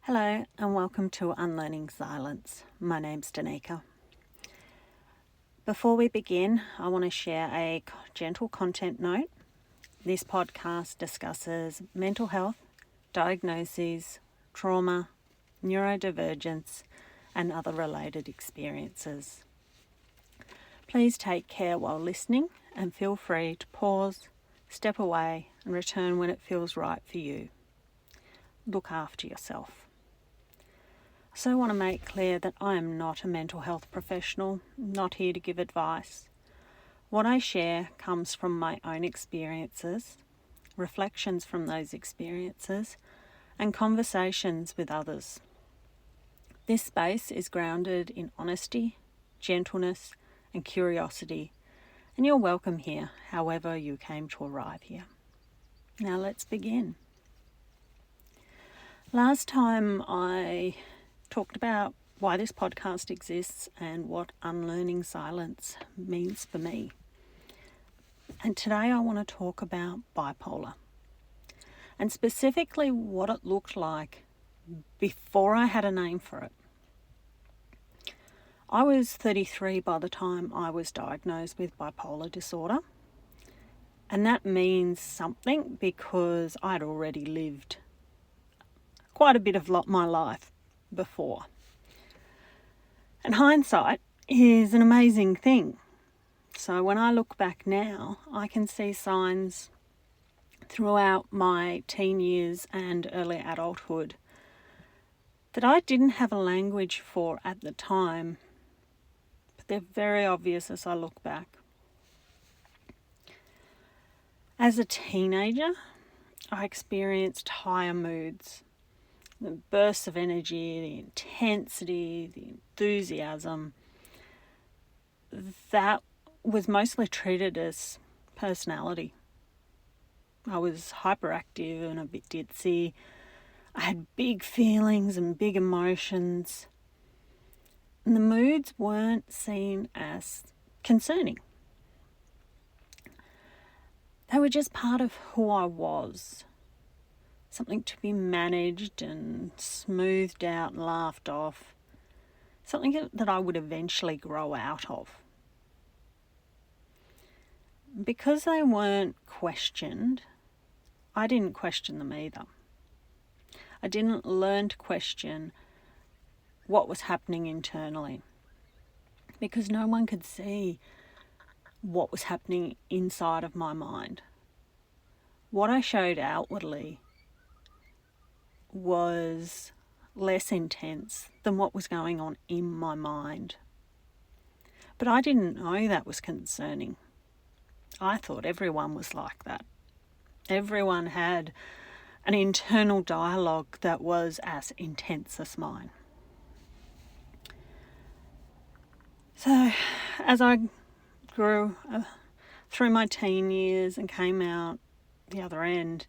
Hello and welcome to Unlearning Silence. My name's Danica. Before we begin, I want to share a gentle content note. This podcast discusses mental health, diagnoses, trauma, neurodivergence, and other related experiences. Please take care while listening and feel free to pause, step away, and return when it feels right for you. Look after yourself. I also want to make clear that I am not a mental health professional, not here to give advice. What I share comes from my own experiences, reflections from those experiences, and conversations with others. This space is grounded in honesty, gentleness, and curiosity, and you're welcome here, however you came to arrive here. Now let's begin. Last time I talked about why this podcast exists and what unlearning silence means for me. And today I want to talk about bipolar, and specifically what it looked like before I had a name for it. I was 33 by the time I was diagnosed with bipolar disorder, and that means something because I'd already lived quite a bit of my life before. And hindsight is an amazing thing. So when I look back now, I can see signs throughout my teen years and early adulthood that I didn't have a language for at the time, but they're very obvious as I look back. As a teenager, I experienced higher moods. The bursts of energy, the intensity, the enthusiasm, that was mostly treated as personality. I was hyperactive and a bit ditzy. I had big feelings and big emotions. And the moods weren't seen as concerning. They were just part of who I was. Something to be managed and smoothed out and laughed off. Something that I would eventually grow out of. Because they weren't questioned, I didn't question them either. I didn't learn to question what was happening internally, because no one could see what was happening inside of my mind. What I showed outwardly was less intense than what was going on in my mind. But I didn't know that was concerning. I thought everyone was like that. Everyone had an internal dialogue that was as intense as mine. So as I grew through my teen years and came out the other end,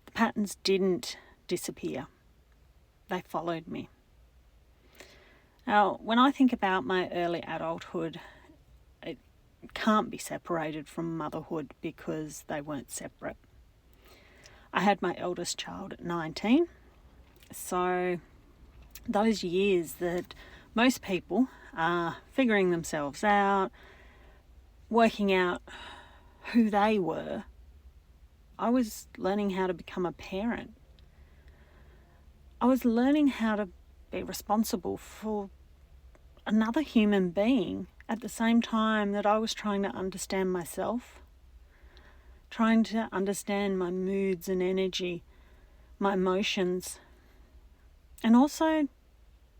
the patterns didn't disappear. They followed me. Now, when I think about my early adulthood, it can't be separated from motherhood because they weren't separate. I had my eldest child at 19, so those years that most people are figuring themselves out, working out who they were, I was learning how to become a parent. I was learning how to be responsible for another human being at the same time that I was trying to understand myself, trying to understand my moods and energy, my emotions, and also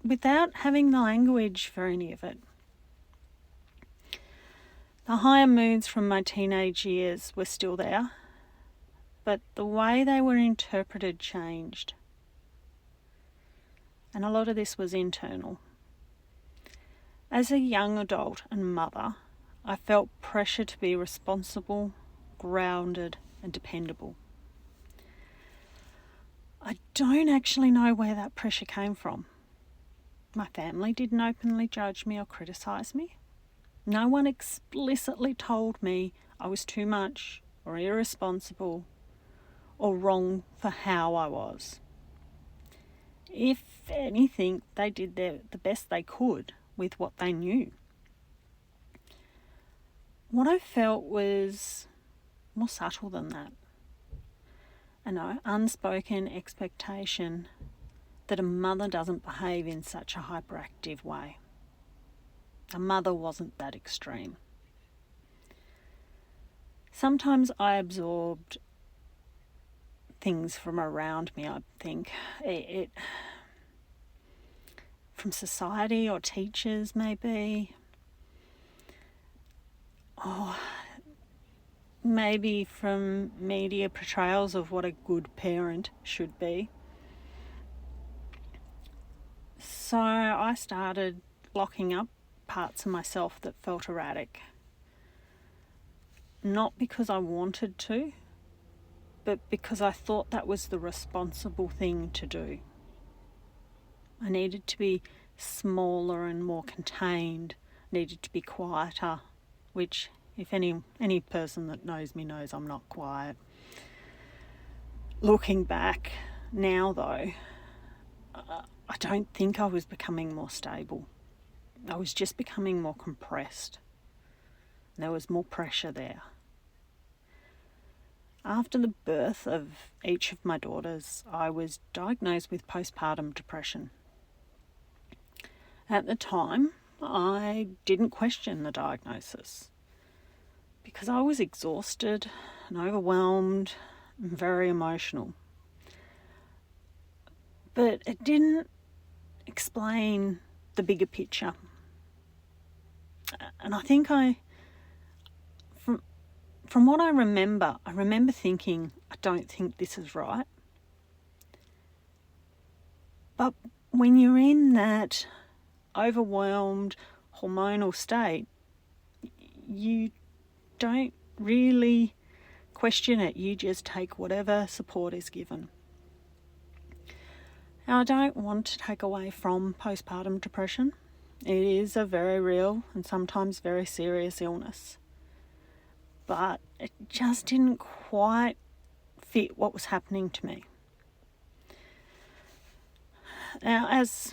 without having the language for any of it. The higher moods from my teenage years were still there, but the way they were interpreted changed. And a lot of this was internal. As a young adult and mother, I felt pressure to be responsible, grounded, and dependable. I don't actually know where that pressure came from. My family didn't openly judge me or criticize me. No one explicitly told me I was too much or irresponsible or wrong for how I was. If anything, they did the best they could with what they knew. What I felt was more subtle than that. An unspoken expectation that a mother doesn't behave in such a hyperactive way. A mother wasn't that extreme. Sometimes I absorbed things from around me, I think. It from society or teachers, maybe. Or maybe from media portrayals of what a good parent should be. So I started locking up parts of myself that felt erratic. Not because I wanted to, but because I thought that was the responsible thing to do. I needed to be smaller and more contained, needed to be quieter, which if any person that knows me knows I'm not quiet. Looking back now though, I don't think I was becoming more stable. I was just becoming more compressed. There was more pressure there. After the birth of each of my daughters, I was diagnosed with postpartum depression. At the time, I didn't question the diagnosis because I was exhausted and overwhelmed and very emotional. But it didn't explain the bigger picture. And I think from what I remember thinking, I don't think this is right. But when you're in that overwhelmed hormonal state, you don't really question it. You just take whatever support is given. Now, I don't want to take away from postpartum depression. It is a very real and sometimes very serious illness. But it just didn't quite fit what was happening to me. Now, as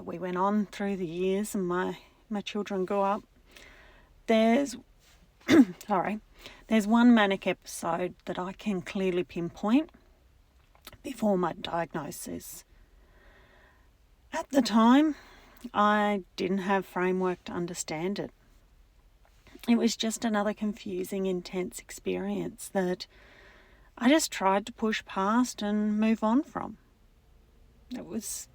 we went on through the years and my children grew up, there's one manic episode that I can clearly pinpoint before my diagnosis. At the time, I didn't have framework to understand it. It was just another confusing, intense experience that I just tried to push past and move on from. It was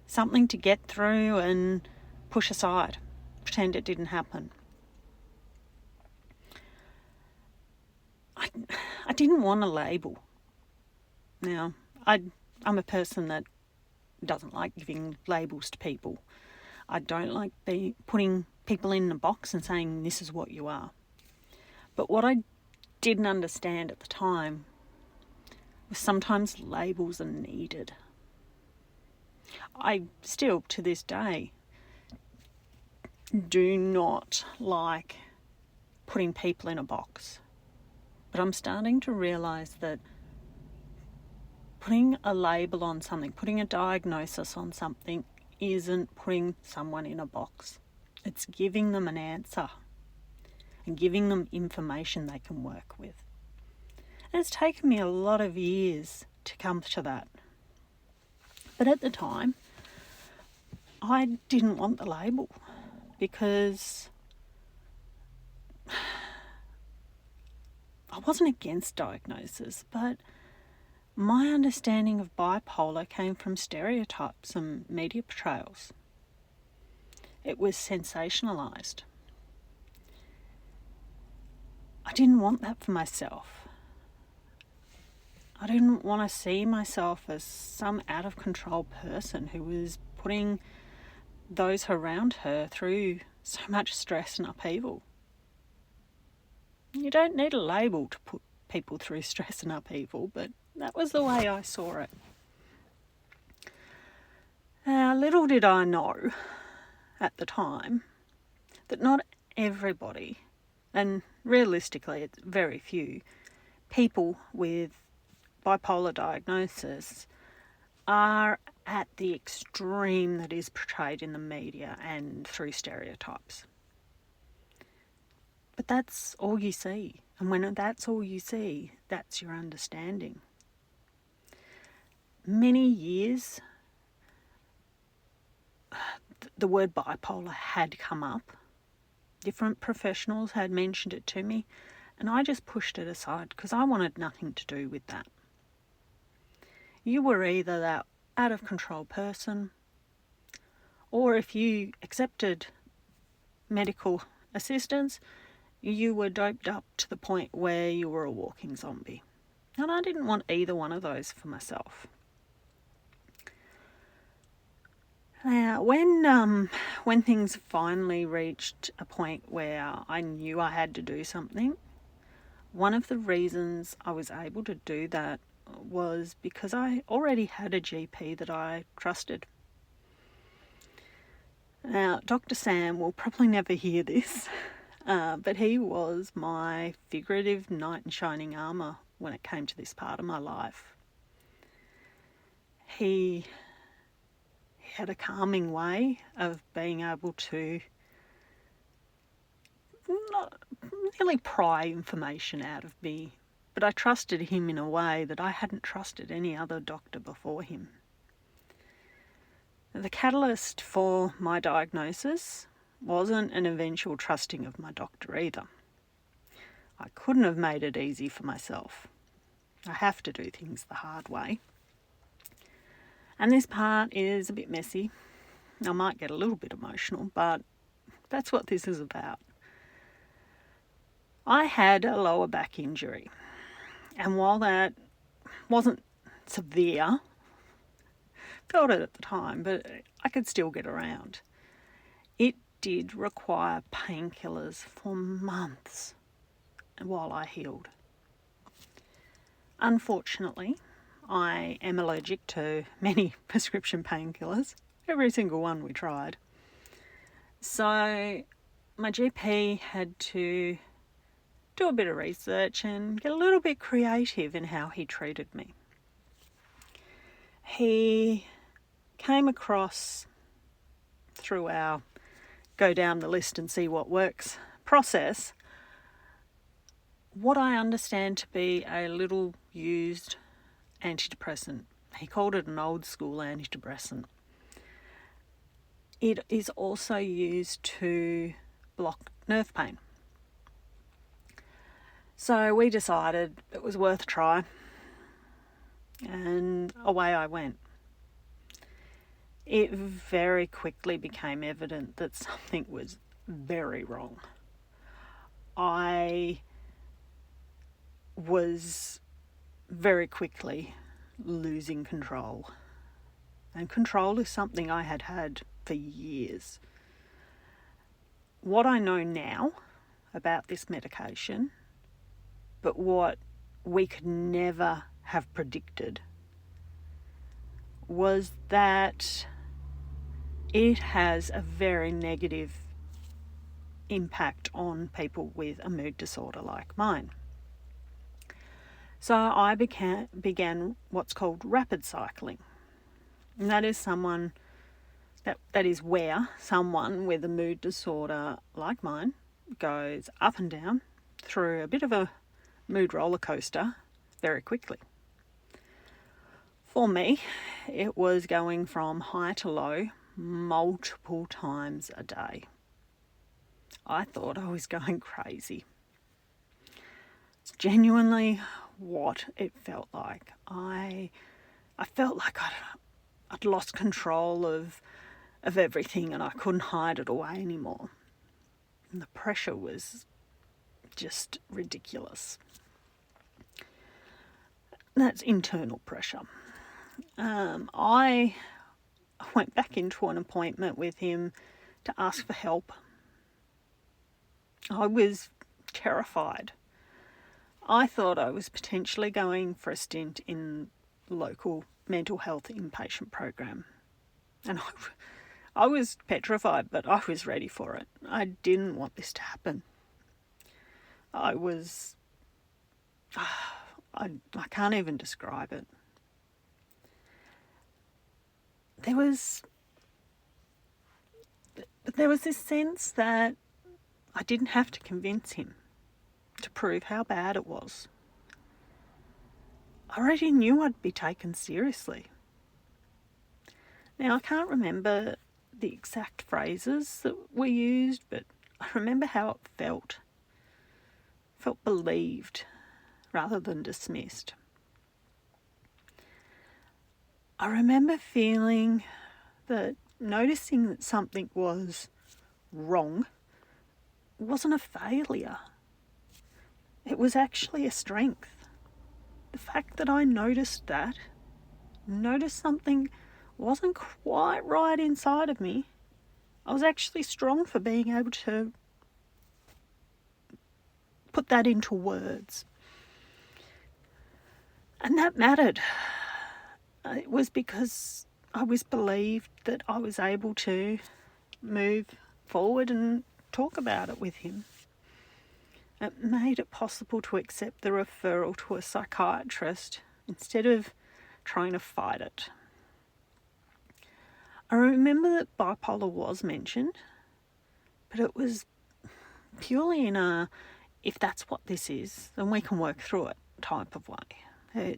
something to get through and push aside, pretend it didn't happen. I didn't want a label. Now, I'm a person that doesn't like giving labels to people. I don't like putting people in a box and saying this is what you are. But what I didn't understand at the time was sometimes labels are needed. I still, to this day, do not like putting people in a box. But I'm starting to realise that putting a label on something, putting a diagnosis on something, isn't putting someone in a box. It's giving them an answer and giving them information they can work with. And it's taken me a lot of years to come to that. But at the time, I didn't want the label because I wasn't against diagnosis, but my understanding of bipolar came from stereotypes and media portrayals. It was sensationalised. I didn't want that for myself. I didn't want to see myself as some out of control person who was putting those around her through so much stress and upheaval. You don't need a label to put people through stress and upheaval, but that was the way I saw it. Little did I know at the time that not everybody, and realistically it's very few, people with bipolar diagnosis are at the extreme that is portrayed in the media and through stereotypes. But that's all you see. And when that's all you see, that's your understanding. Many years, the word bipolar had come up. Different professionals had mentioned it to me, and I just pushed it aside because I wanted nothing to do with that. You were either that out of control person, or if you accepted medical assistance, you were doped up to the point where you were a walking zombie. And I didn't want either one of those for myself. Now, when things finally reached a point where I knew I had to do something, one of the reasons I was able to do that was because I already had a GP that I trusted. Now, Dr. Sam will probably never hear this, but he was my figurative knight in shining armour when it came to this part of my life. He had a calming way of being able to not really pry information out of me, but I trusted him in a way that I hadn't trusted any other doctor before him. The catalyst for my diagnosis wasn't an eventual trusting of my doctor either. I couldn't have made it easy for myself. I have to do things the hard way. And this part is a bit messy. I might get a little bit emotional, but that's what this is about. I had a lower back injury, and while that wasn't severe, felt it at the time, but I could still get around. It did require painkillers for months while I healed. Unfortunately, I am allergic to many prescription painkillers, every single one we tried. So my GP had to do a bit of research and get a little bit creative in how he treated me. He came across, through our go down the list and see what works process, what I understand to be a little used antidepressant. He called it an old school antidepressant. It is also used to block nerve pain. So we decided it was worth a try, and away I went. It very quickly became evident that something was very wrong. I was very quickly losing control. And control is something I had had for years. What I know now about this medication, but what we could never have predicted, was that it has a very negative impact on people with a mood disorder like mine. So I began what's called rapid cycling. And that is that is where someone with a mood disorder like mine goes up and down through a bit of a mood roller coaster very quickly. For me, it was going from high to low multiple times a day. I thought I was going crazy. It's genuinely what it felt like. I felt like I'd lost control of everything, and I couldn't hide it away anymore. And the pressure was just ridiculous. That's internal pressure. I went back into an appointment with him to ask for help. I was terrified. I thought I was potentially going for a stint in local mental health inpatient program. And I was petrified, but I was ready for it. I didn't want this to happen. I can't even describe it. there was this sense that I didn't have to convince him to prove how bad it was. I already knew I'd be taken seriously. Now, I can't remember the exact phrases that were used, but I remember how it felt. Felt believed rather than dismissed. I remember feeling that noticing that something was wrong wasn't a failure. It was actually a strength. The fact that I noticed something wasn't quite right inside of me, I was actually strong for being able to put that into words. And that mattered. It was because I was believed that I was able to move forward and talk about it with him. It made it possible to accept the referral to a psychiatrist instead of trying to fight it. I remember that bipolar was mentioned, but it was purely in a, if that's what this is, then we can work through it type of way.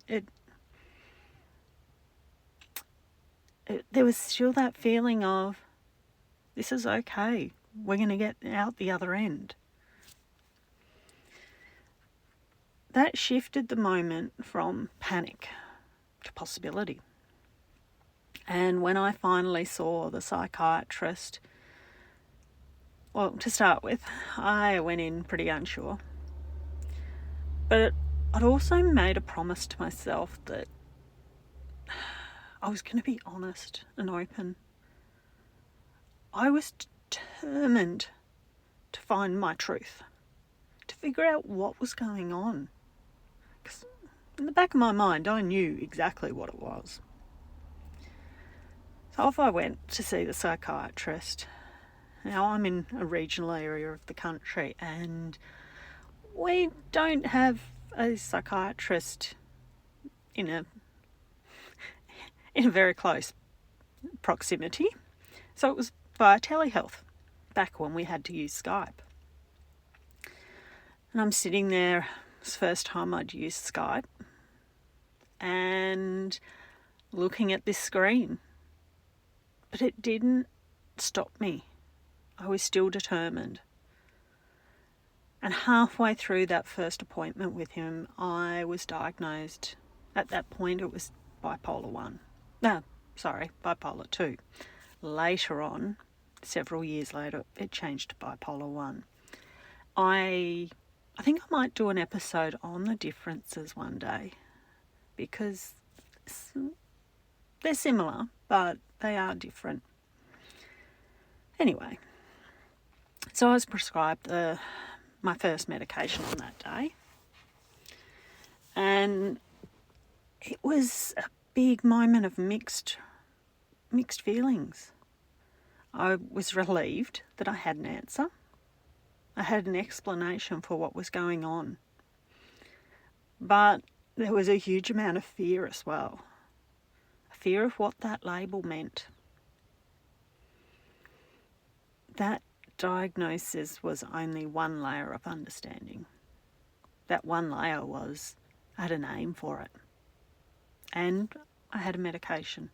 There was still that feeling of, this is okay, we're going to get out the other end. That shifted the moment from panic to possibility. And when I finally saw the psychiatrist, well, to start with, I went in pretty unsure. But I'd also made a promise to myself that I was going to be honest and open. I was determined to find my truth, to figure out what was going on. Because in the back of my mind, I knew exactly what it was. So off I went to see the psychiatrist. Now, I'm in a regional area of the country and we don't have a psychiatrist in a very close proximity. So it was via telehealth, back when we had to use Skype. And I'm sitting there, it's the first time I'd used Skype, and looking at this screen. But it didn't stop me. I was still determined. And halfway through that first appointment with him, I was diagnosed. At that point, it was bipolar 1. Bipolar 2. Later on, several years later, it changed to bipolar 1. I think I might do an episode on the differences one day, because they're similar, but they are different. Anyway, so I was prescribed my first medication on that day, and it was a big moment of mixed feelings. I was relieved that I had an answer. I had an explanation for what was going on. But there was a huge amount of fear as well. A fear of what that label meant. That diagnosis was only one layer of understanding. That one layer was, I had a name for it. And I had a medication.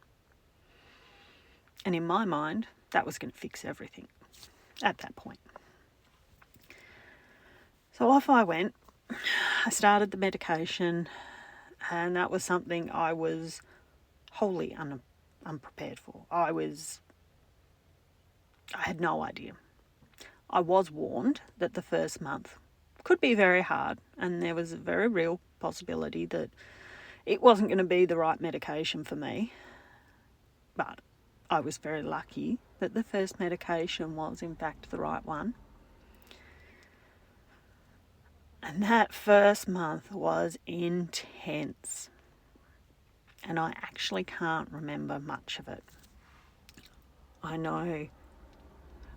And in my mind, that was going to fix everything at that point. So off I went. I started the medication, and that was something I was wholly unprepared for. I had no idea. I was warned that the first month could be very hard, and there was a very real possibility that it wasn't going to be the right medication for me. But I was very lucky that the first medication was in fact the right one. And that first month was intense. And I actually can't remember much of it. I know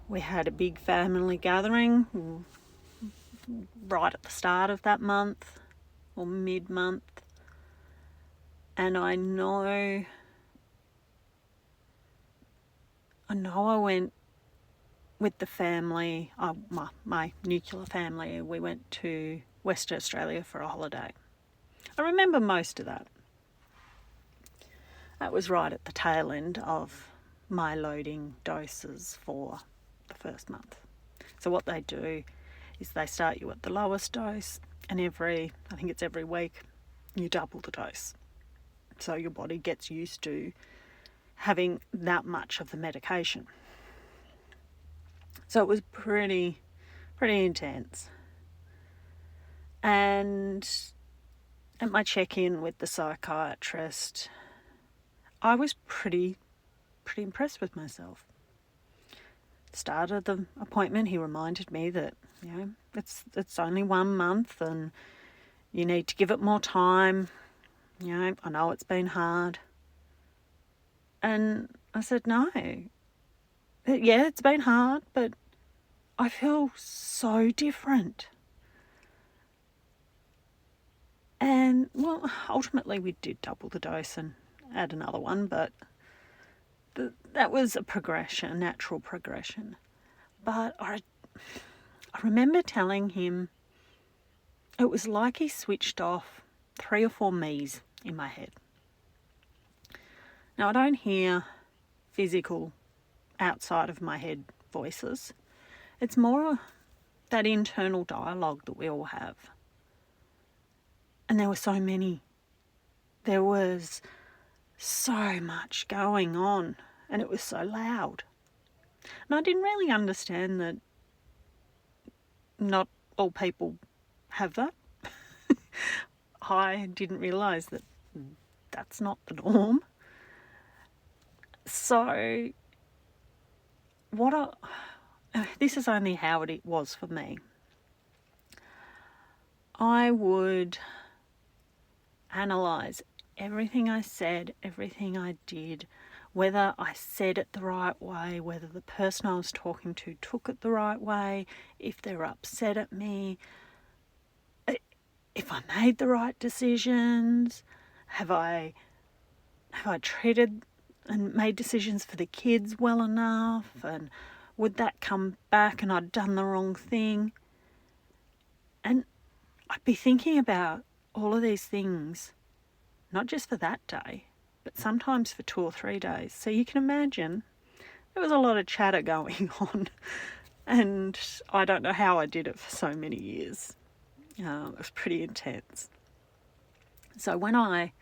we had a big family gathering right at the start of that month, or mid-month. And I know I know I went with the family, my nuclear family. We went to Western Australia for a holiday. I remember most of that. That was right at the tail end of my loading doses for the first month. So what they do is they start you at the lowest dose, and I think it's every week, you double the dose. So your body gets used to having that much of the medication. So it was pretty intense. And at my check-in with the psychiatrist, I was pretty impressed with myself. Start of the appointment, he reminded me that, it's only 1 month and you need to give it more time. I know it's been hard. And I said, no. Yeah, it's been hard, but I feel so different. And, well, ultimately we did double the dose and add another one, but that was a natural progression. But I remember telling him it was like he switched off 3 or 4 me's in my head. Now, I don't hear physical outside of my head voices. It's more that internal dialogue that we all have. And there were so many. There was so much going on, and it was so loud. And I didn't really understand that not all people have that. I didn't realise that that's not the norm. So this is only how it was for me. I would analyse everything I said, everything I did, whether I said it the right way, whether the person I was talking to took it the right way, if they're upset at me, if I made the right decisions, have I treated and made decisions for the kids well enough, and would that come back and I'd done the wrong thing? And I'd be thinking about all of these things, not just for that day, but sometimes for 2 or 3 days. So you can imagine there was a lot of chatter going on, and I don't know how I did it for so many years. It was pretty intense. So when I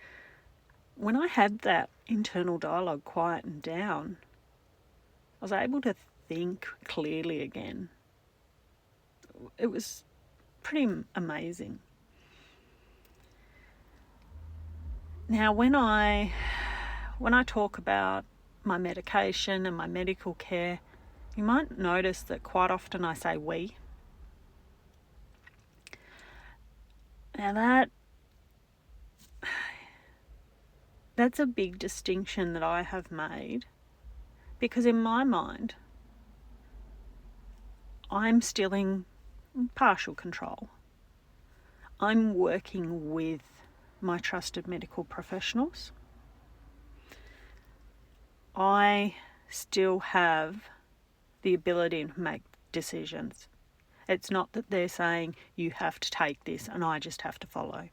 had that internal dialogue quietened down, I was able to think clearly again. It was pretty amazing. Now, when I talk about my medication and my medical care, you might notice that quite often I say we. Now that's a big distinction that I have made, because in my mind, I'm still in partial control. I'm working with my trusted medical professionals. I still have the ability to make decisions. It's not that they're saying you have to take this and I just have to follow.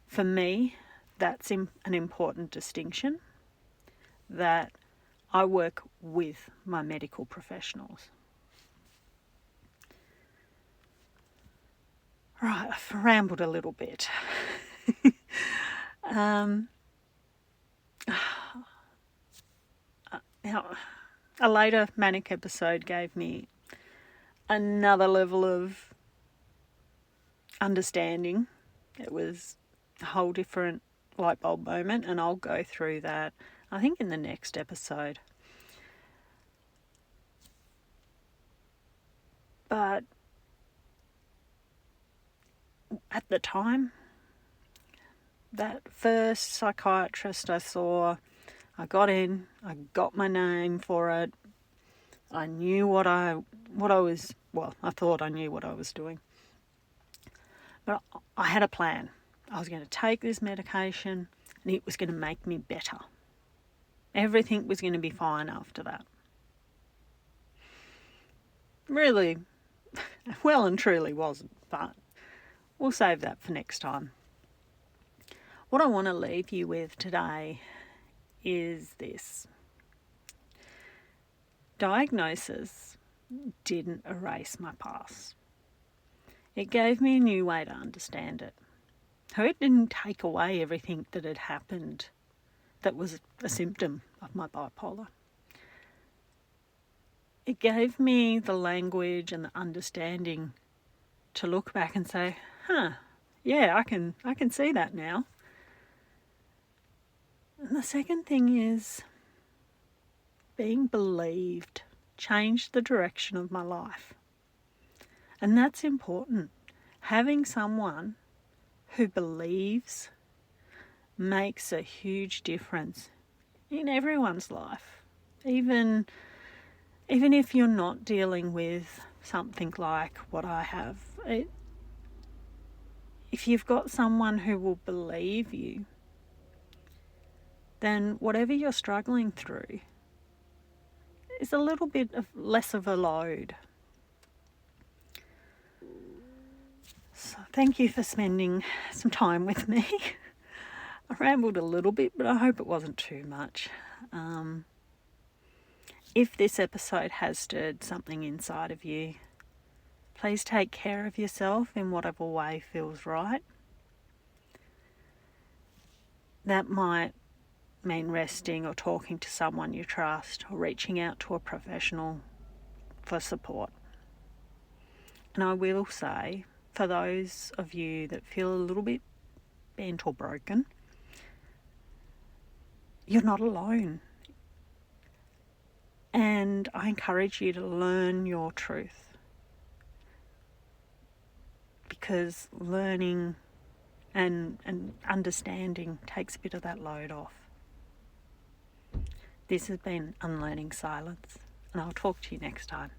For me, that's an important distinction, that I work with my medical professionals. Right, I've rambled a little bit. Now, a later manic episode gave me another level of understanding. It was a whole different light bulb moment, and I'll go through that, I think, in the next episode. But at the time, that first psychiatrist I saw, I got in, I got my name for it. I knew what I thought I knew what I was doing. But I had a plan. I was going to take this medication and it was going to make me better. everything was going to be fine after that. Really, well and truly wasn't, but we'll save that for next time. What I want to leave you with today is this. Diagnosis didn't erase my past. It gave me a new way to understand it. So it didn't take away everything that had happened that was a symptom of my bipolar. It gave me the language and the understanding to look back and say, yeah, I can see that now. And the second thing is being believed changed the direction of my life. And that's important. Having someone who believes makes a huge difference in everyone's life. Even if you're not dealing with something like what I have, if you've got someone who will believe you, then whatever you're struggling through is a little bit less of a load. So thank you for spending some time with me. I rambled a little bit, but I hope it wasn't too much. If this episode has stirred something inside of you, please take care of yourself in whatever way feels right. That might mean resting or talking to someone you trust or reaching out to a professional for support. And I will say, for those of you that feel a little bit bent or broken, you're not alone. And I encourage you to learn your truth, because learning and understanding takes a bit of that load off. This has been Unlearning Silence, and I'll talk to you next time.